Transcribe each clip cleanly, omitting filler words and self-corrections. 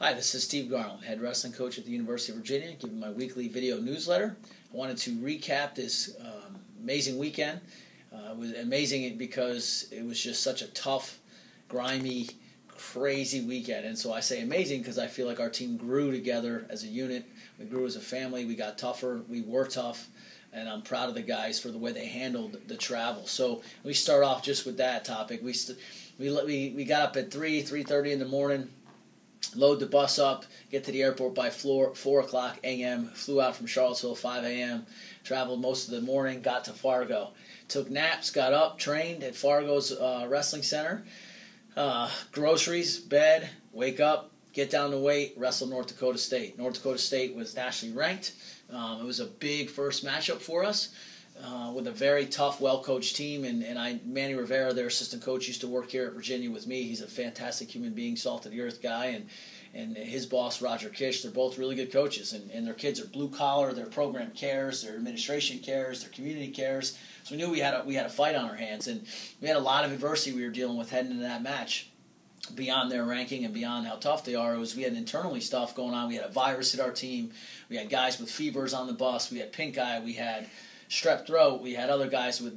Hi, this is Steve Garland, head wrestling coach at the University of Virginia, giving my weekly video newsletter. I wanted to recap this amazing weekend. It was amazing because it was just such a tough, grimy, crazy weekend. And so I say amazing because I feel like our team grew together as a unit. We grew as a family. We got tougher. We were tough. And I'm proud of the guys for the way they handled the travel. So we start off just with that topic. We got up at 3:30 in the morning. Load the bus up, get to the airport by 4 o'clock a.m., flew out from Charlottesville 5 a.m., traveled most of the morning, got to Fargo. Took naps, got up, trained at Fargo's wrestling center. Groceries, bed, wake up, get down to weight, wrestle North Dakota State. North Dakota State was nationally ranked. It was a big first matchup for us. With a very tough, well-coached team, and Manny Rivera, their assistant coach, used to work here at Virginia with me. He's a fantastic human being, salt-of-the-earth guy, and his boss, Roger Kish, they're both really good coaches, and their kids are blue-collar, their program cares, their administration cares, their community cares, so we knew we had a fight on our hands, and we had a lot of adversity we were dealing with heading into that match. Beyond their ranking and beyond how tough they are, we had internally stuff going on. We had a virus at our team. We had guys with fevers on the bus. We had pink eye. We had strep throat. We had other guys with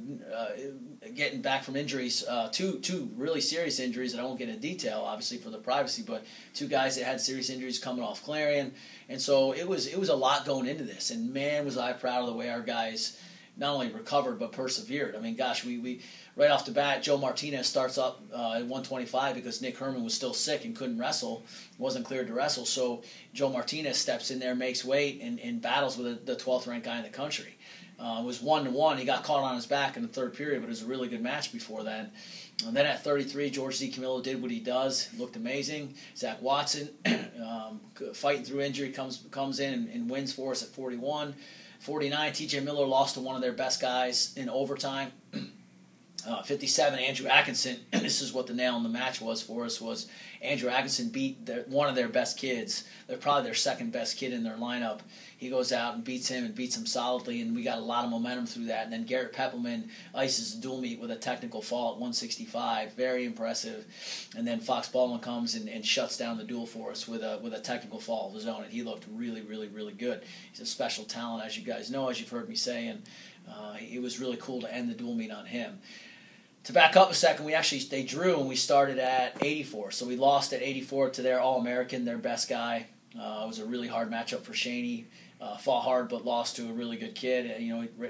getting back from injuries, two really serious injuries that I won't get into detail, obviously for the privacy, but two guys that had serious injuries coming off Clarion, and so it was a lot going into this. And man, was I proud of the way our guys not only recovered but persevered. I mean, gosh, we right off the bat, Joe Martinez starts up at 125 because Nick Herman was still sick and couldn't wrestle, wasn't cleared to wrestle. So Joe Martinez steps in there, makes weight, and battles with the 12th ranked guy in the country. It was 1-1. He got caught on his back in the third period, but it was a really good match before then. And then at 33, George D. Camillo did what he does. Looked amazing. Zach Watson, fighting through injury, comes in and wins for us at 41. 49, T.J. Miller lost to one of their best guys in overtime. 57, Andrew Atkinson, this is what the nail in the match was for us, was Andrew Atkinson beat one of their best kids. They're probably their second best kid in their lineup. He goes out and beats him solidly, and we got a lot of momentum through that. And then Garrett Peppelman ices the dual meet with a technical fall at 165. Very impressive. And then Fox Baldwin comes and shuts down the duel for us with a technical fall of his own, and he looked really, really, really good. He's a special talent, as you guys know, as you've heard me say, and it was really cool to end the dual meet on him. To back up a second, they drew and we started at 84. So we lost at 84 to their All-American, their best guy. It was a really hard matchup for Shaney. Fought hard but lost to a really good kid.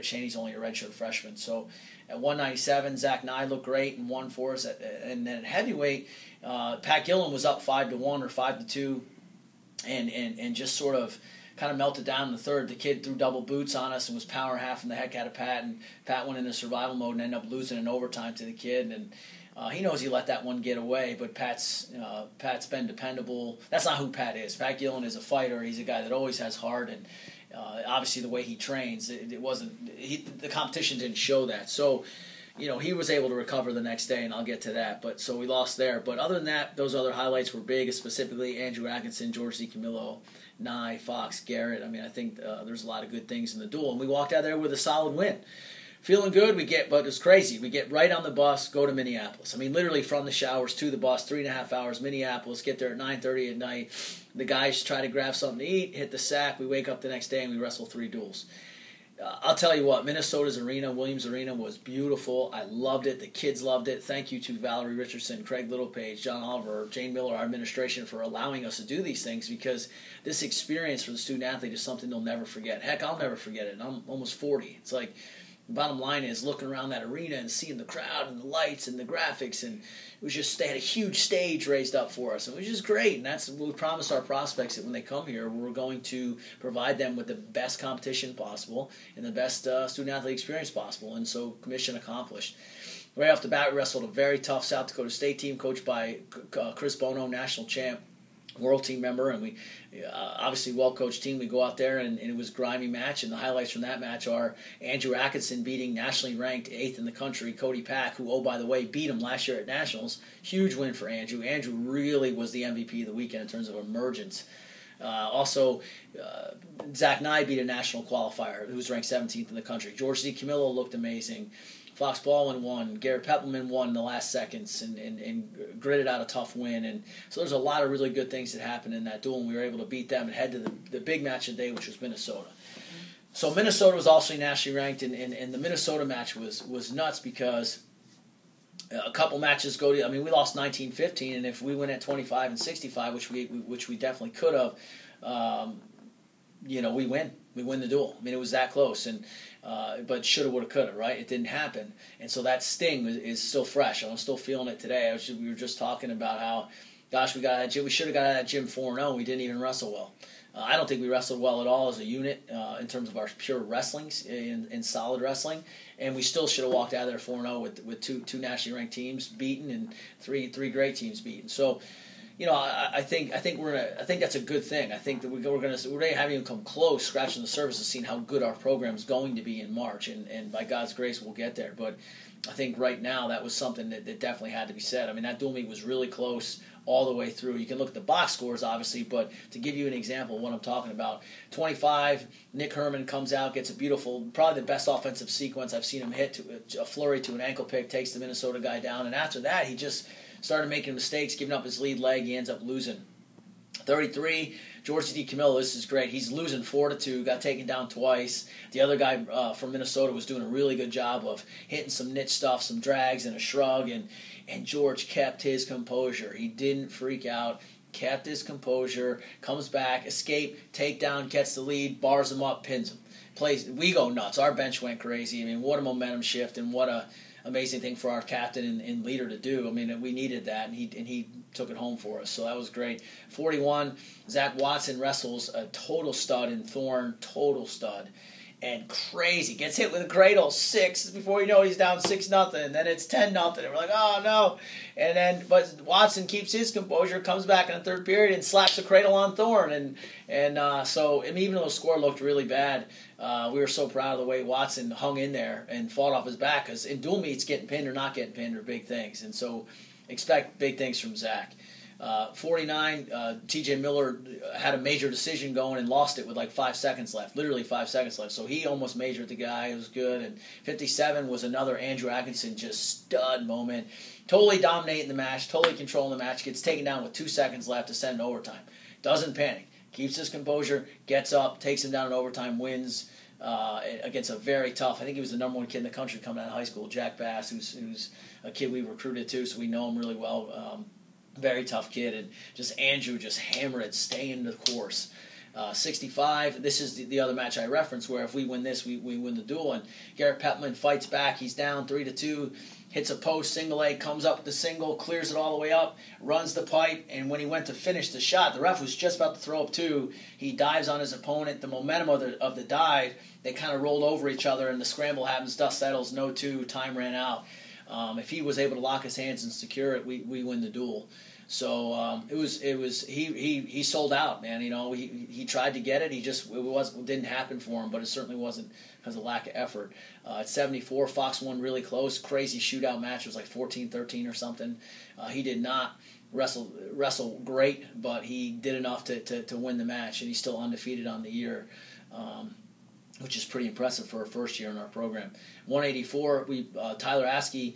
Shaney's only a redshirt freshman. So at 197, Zach Nye looked great and won for us. And then at heavyweight, Pat Gillen was up 5-1 or 5-2, and just sort of kind of melted down in the third. The kid threw double boots on us and was power halfing the heck out of Pat, and Pat went into survival mode and ended up losing in overtime to the kid. And he knows he let that one get away, but Pat's been dependable. That's not who Pat is. Pat Gillen is a fighter. He's a guy that always has heart, and obviously the way he trains, the competition didn't show that. So, he was able to recover the next day, and I'll get to that. But so we lost there. But other than that, those other highlights were big, specifically Andrew Atkinson, George D. Camillo, Nye, Fox, Garrett. I mean, I think there's a lot of good things in the duel, and we walked out there with a solid win. Feeling good, but it's crazy. We get right on the bus, go to Minneapolis. I mean, literally from the showers to the bus, 3.5 hours, Minneapolis, get there at 9:30 at night. The guys try to grab something to eat, hit the sack. We wake up the next day and we wrestle 3 duels. I'll tell you what, Minnesota's arena, Williams Arena, was beautiful. I loved it. The kids loved it. Thank you to Valerie Richardson, Craig Littlepage, John Oliver, Jane Miller, our administration, for allowing us to do these things, because this experience for the student athlete is something they'll never forget. Heck, I'll never forget it. I'm almost 40. It's like, the bottom line is looking around that arena and seeing the crowd and the lights and the graphics, and it was just, they had a huge stage raised up for us, and it was just great. And that's what we promised our prospects, that when they come here, we're going to provide them with the best competition possible and the best student athlete experience possible. And so, mission accomplished. Right off the bat, we wrestled a very tough South Dakota State team coached by Chris Bono, national champ, world team member, and we obviously well-coached team. We go out there, and it was a grimy match, and the highlights from that match are Andrew Atkinson beating nationally ranked 8th in the country, Cody Pack, who, oh, by the way, beat him last year at Nationals. Huge win for Andrew. Andrew really was the MVP of the weekend in terms of emergence. Also, Zach Nye beat a national qualifier who was ranked 17th in the country. George D. Camillo looked amazing. Fox Baldwin won. Garrett Peppelman won in the last seconds and gritted out a tough win. And so there's a lot of really good things that happened in that duel, and we were able to beat them and head to the big match of the day, which was Minnesota. So Minnesota was also nationally ranked, and the Minnesota match was nuts because a couple matches go to, I mean, we lost 19-15, and if we win at 25-65, which we definitely could have, we win. We win the duel. I mean, it was that close, and but shoulda, woulda, coulda, right? It didn't happen, and so that sting is still fresh. I'm still feeling it today. We were just talking about how, gosh, we should have got out of that gym 4-0. We didn't even wrestle well. I don't think we wrestled well at all as a unit in terms of our pure wrestlings in solid wrestling, and we still should have walked out of there 4-0 with two nationally ranked teams beaten and three great teams beaten. So, I think that's a good thing. I think that we haven't even come close, scratching the surface of seeing how good our program is going to be in March, and by God's grace we'll get there. But I think right now that was something that definitely had to be said. I mean, that dual meet was really close all the way through. You can look at the box scores, obviously, but to give you an example of what I'm talking about, 25, Nick Herman comes out, gets a beautiful, probably the best offensive sequence I've seen him hit, to a flurry to an ankle pick, takes the Minnesota guy down, and after that he just started making mistakes, giving up his lead leg. He ends up losing. 33, George D. Camillo, this is great. He's losing 4-2, got taken down twice. The other guy from Minnesota was doing a really good job of hitting some niche stuff, some drags and a shrug, and George kept his composure. He didn't freak out, kept his composure, comes back, escape, takedown, gets the lead, bars him up, pins him. We go nuts. Our bench went crazy. I mean, what a momentum shift and what a amazing thing for our captain and leader to do. I mean, we needed that, and he took it home for us, so that was great. 41, Zach Watson wrestles a total stud in Thorne, total stud, and crazy. Gets hit with a cradle, 6. Before you know it, he's down 6-0. Then it's 10-0. And we're like, oh, no. But Watson keeps his composure, comes back in the third period and slaps a cradle on Thorne. So, I mean, even though the score looked really bad, we were so proud of the way Watson hung in there and fought off his back. Because in dual meets, getting pinned or not getting pinned are big things. And so expect big things from Zach. 49, TJ Miller had a major decision going and lost it with like 5 seconds left, literally 5 seconds left. So he almost majored the guy. It was good. And 57 was another Andrew Atkinson just stud moment. Totally dominating the match, totally controlling the match. Gets taken down with 2 seconds left to send in overtime. Doesn't panic. Keeps his composure, gets up, takes him down in overtime, wins against a very tough, I think he was the number 1 kid in the country coming out of high school, Jack Bass, who's a kid we recruited too, so we know him really well. Very tough kid, and just Andrew just hammered it, staying the course. 65, this is the other match I referenced, where if we win this, we win the duel, and Garrett Peppelman fights back. He's down 3-2, hits a post, single leg, comes up with the single, clears it all the way up, runs the pipe, and when he went to finish the shot, the ref was just about to throw up 2. He dives on his opponent. The momentum of the dive, they kind of rolled over each other, and the scramble happens, dust settles, no 2, time ran out. If he was able to lock his hands and secure it, we win the duel. So he sold out, man. He tried to get it. It didn't happen for him, but it certainly wasn't because of lack of effort. At 74, Fox won really close, crazy shootout match. It was like 14-13 or something. He did not wrestle great, but he did enough to win the match, and he's still undefeated on the year. Which is pretty impressive for a first year in our program. 184, Tyler Askey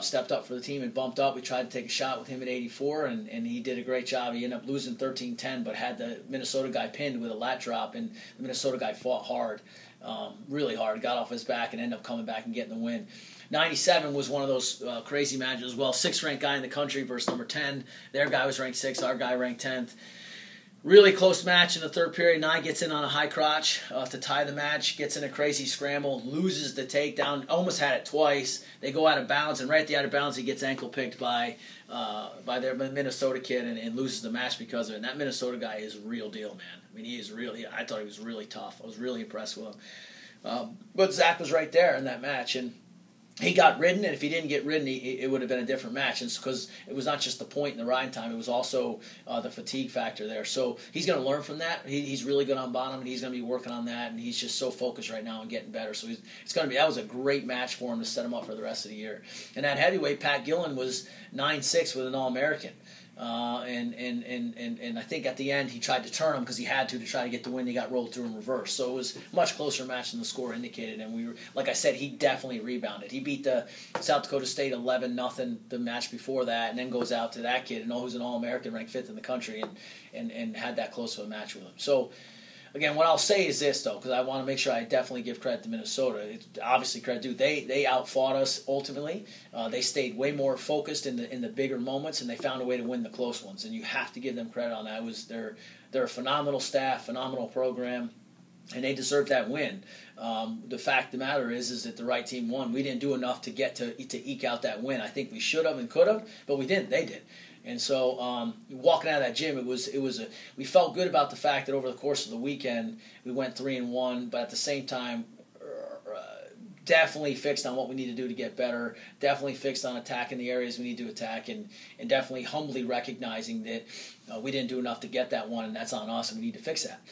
stepped up for the team and bumped up. We tried to take a shot with him at 84, and he did a great job. He ended up losing 13-10, but had the Minnesota guy pinned with a lat drop, and the Minnesota guy fought hard, really hard, got off his back, and ended up coming back and getting the win. 97 was one of those crazy matches as well. 6th ranked guy in the country versus number 10. Their guy was ranked 6th, our guy ranked 10th. Really close match in the third period. Nye gets in on a high crotch to tie the match, gets in a crazy scramble, loses the takedown, almost had it twice. They go out of bounds, and right at the out of bounds, he gets ankle picked by their Minnesota kid and loses the match because of it. And that Minnesota guy is real deal, man. I mean, he is really, I thought he was really tough. I was really impressed with him. But Zach was right there in that match, and he got ridden, and if he didn't get ridden, it would have been a different match. And because it was not just the point in the riding time, it was also the fatigue factor there. So he's going to learn from that. He's really good on bottom, and he's going to be working on that. And he's just so focused right now on getting better. So it's going to be, that was a great match for him to set him up for the rest of the year. And at heavyweight, Pat Gillen was 9-6 with an All-American. And I think at the end he tried to turn him because he had to try to get the win. He got rolled through in reverse, so it was a much closer match than the score indicated. And we were, like I said, he definitely rebounded. He beat the South Dakota State 11-0 the match before that, and then goes out to that kid, and who's an All-American, ranked 5th in the country, and had that close of a match with him. So. Again, what I'll say is this, though, because I want to make sure I definitely give credit to Minnesota. It's obviously credit due. They outfought us ultimately. They stayed way more focused in the bigger moments, and they found a way to win the close ones. And you have to give them credit on that. They're a phenomenal staff, phenomenal program, and they deserve that win. The fact of the matter is that the right team won. We didn't do enough to get to eke out that win. I think we should have and could have, but we didn't. They did. And so, walking out of that gym, we felt good about the fact that over the course of the weekend we went 3-1, but at the same time, definitely fixed on what we need to do to get better. Definitely fixed on attacking the areas we need to attack, and definitely humbly recognizing that we didn't do enough to get that one, and that's on us, and we need to fix that.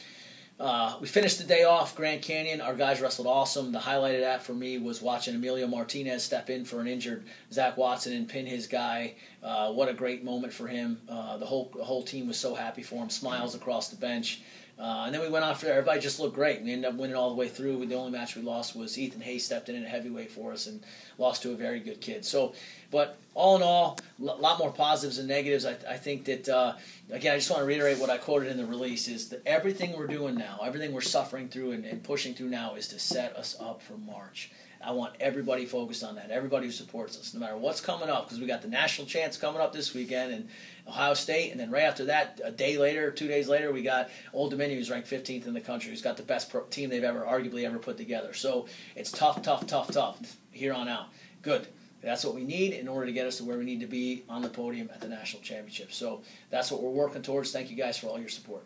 We finished the day off, Grand Canyon. Our guys wrestled awesome. The highlight of that for me was watching Emilio Martinez step in for an injured Zach Watson and pin his guy. What a great moment for him. The whole team was so happy for him. Smiles across the bench. And then we went on for there. Everybody just looked great. We ended up winning all the way through. The only match we lost was Ethan Hayes stepped in at heavyweight for us and lost to a very good kid. So, but all in all, a lot more positives than negatives. I think that, again, I just want to reiterate what I quoted in the release, is that everything we're doing now, everything we're suffering through and pushing through now is to set us up for March. I want everybody focused on that, everybody who supports us, no matter what's coming up, because we got the national champs coming up this weekend and Ohio State, and then right after that, a day later, 2 days later, we got Old Dominion, who's ranked 15th in the country, who's got the best team they've arguably ever put together. So it's tough here on out. Good. That's what we need in order to get us to where we need to be on the podium at the national championship. So that's what we're working towards. Thank you guys for all your support.